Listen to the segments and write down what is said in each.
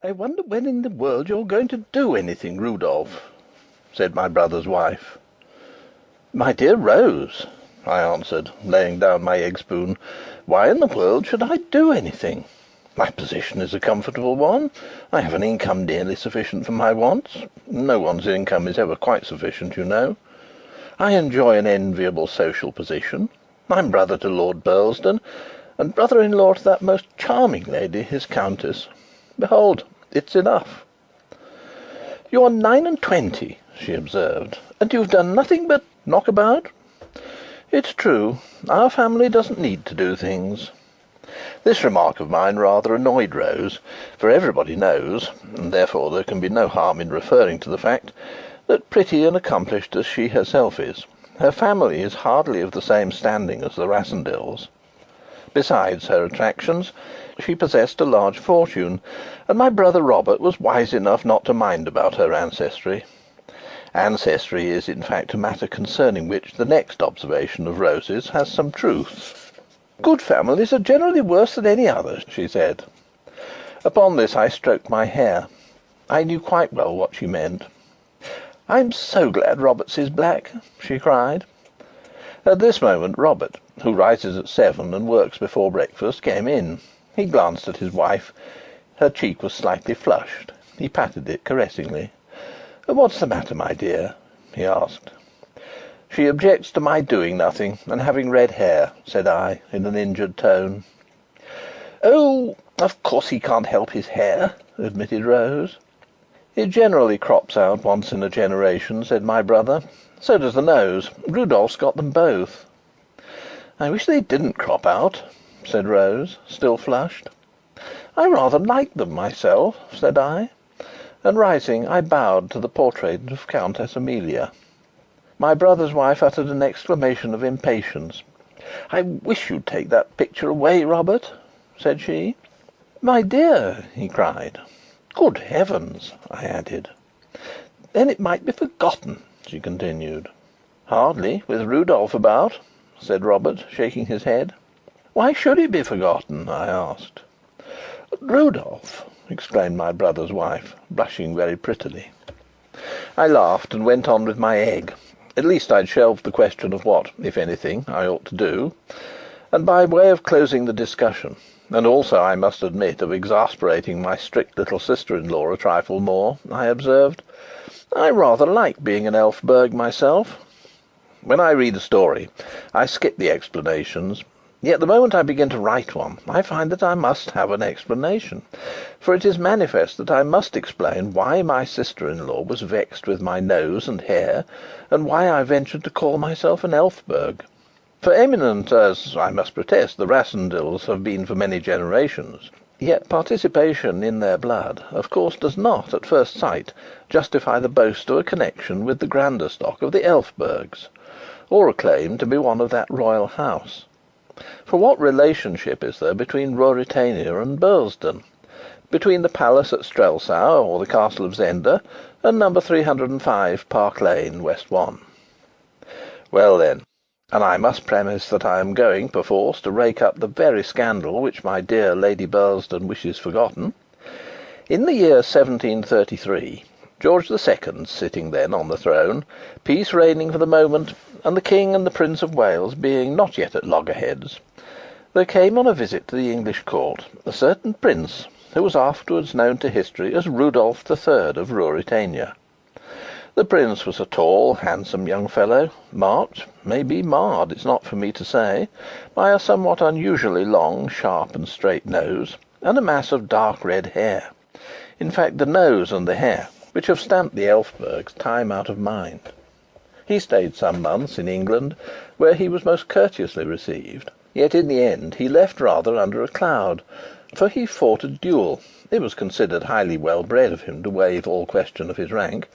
"I wonder when in the world you're going to do anything, Rudolf," said my brother's wife. "My dear Rose," I answered, laying down my egg spoon, "why in the world should I do anything? My position is a comfortable one. I have an income nearly sufficient for my wants. No one's income is ever quite sufficient, you know. I enjoy an enviable social position. I'm brother to Lord Burlesdon, and brother-in-law to that most charming lady, his Countess. Behold, it's enough." "You are 29, she observed, "and you've done nothing but knock about." "It's true. Our family doesn't need to do things." This remark of mine rather annoyed Rose, for everybody knows, and therefore there can be no harm in referring to the fact, that pretty and accomplished as she herself is, her family is hardly of the same standing as the Rassendylls. Besides her attractions, she possessed a large fortune, and my brother Robert was wise enough not to mind about her ancestry. Ancestry is, in fact, a matter concerning which the next observation of Rose's has some truth. "Good families are generally worse than any other," she said. Upon this I stroked my hair. I knew quite well what she meant. "I'm so glad Robert's is black," she cried. At this moment Robert, who rises at 7 and works before breakfast, came in. He glanced at his wife. Her cheek was slightly flushed. He patted it caressingly. "What's the matter, my dear?" he asked. "She objects to my doing nothing and having red hair," said I, in an injured tone. "Oh, of course he can't help his hair," admitted Rose. "It generally crops out once in a generation," said my brother. "So does the nose. Rudolph's got them both." "I wish they didn't crop out," said Rose, still flushed. "I rather like them myself," said I, and rising, I bowed to the portrait of Countess Amelia. My brother's wife uttered an exclamation of impatience. "I wish you'd take that picture away, Robert," said she. "My dear!" he cried. "Good heavens!" I added. "Then it might be forgotten," she continued. "Hardly, with Rudolf about," said Robert, shaking his head. "Why should it be forgotten?" I asked. "Rudolf!" exclaimed my brother's wife, blushing very prettily. I laughed and went on with my egg. At least I'd shelved the question of what, if anything, I ought to do. And by way of closing the discussion, and also, I must admit, of exasperating my strict little sister-in-law a trifle more, I observed, "I rather like being an Elphberg myself. When I read a story, I skip the explanations. Yet the moment I begin to write one, I find that I must have an explanation, for it is manifest that I must explain why my sister-in-law was vexed with my nose and hair, and why I ventured to call myself an Elphberg. For eminent as, I must protest, the Rassendylls have been for many generations, yet participation in their blood, of course, does not, at first sight, justify the boast of a connection with the grander stock of the Elphbergs, or a claim to be one of that royal house. For what relationship is there between Ruritania and Burlesdon, between the palace at Strelsau or the castle of Zenda and number 305 Park Lane, West 1? Well then, and I must premise that I am going, perforce, to rake up the very scandal which my dear Lady Burlesdon wishes forgotten. In the year 1733, George II sitting then on the throne, peace reigning for the moment, and the King and the Prince of Wales being not yet at loggerheads, there came on a visit to the English court a certain prince who was afterwards known to history as Rudolf III of Ruritania. The prince was a tall, handsome young fellow, marked, maybe marred, it's not for me to say, by a somewhat unusually long, sharp and straight nose, and a mass of dark red hair. In fact, the nose and the hair, which have stamped the Elphbergs time out of mind. He stayed some months in England, where he was most courteously received, yet in the end he left rather under a cloud, for he fought a duel (it was considered highly well-bred of him to waive all question of his rank)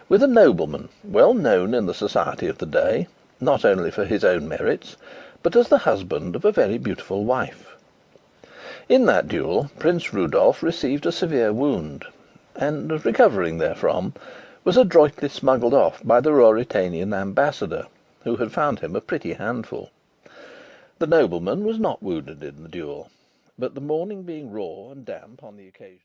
with a nobleman, well known in the society of the day, not only for his own merits, but as the husband of a very beautiful wife. In that duel Prince Rudolf received a severe wound, and, recovering therefrom, was adroitly smuggled off by the Ruritanian ambassador, who had found him a pretty handful. The nobleman was not wounded in the duel, but the morning being raw and damp on the occasion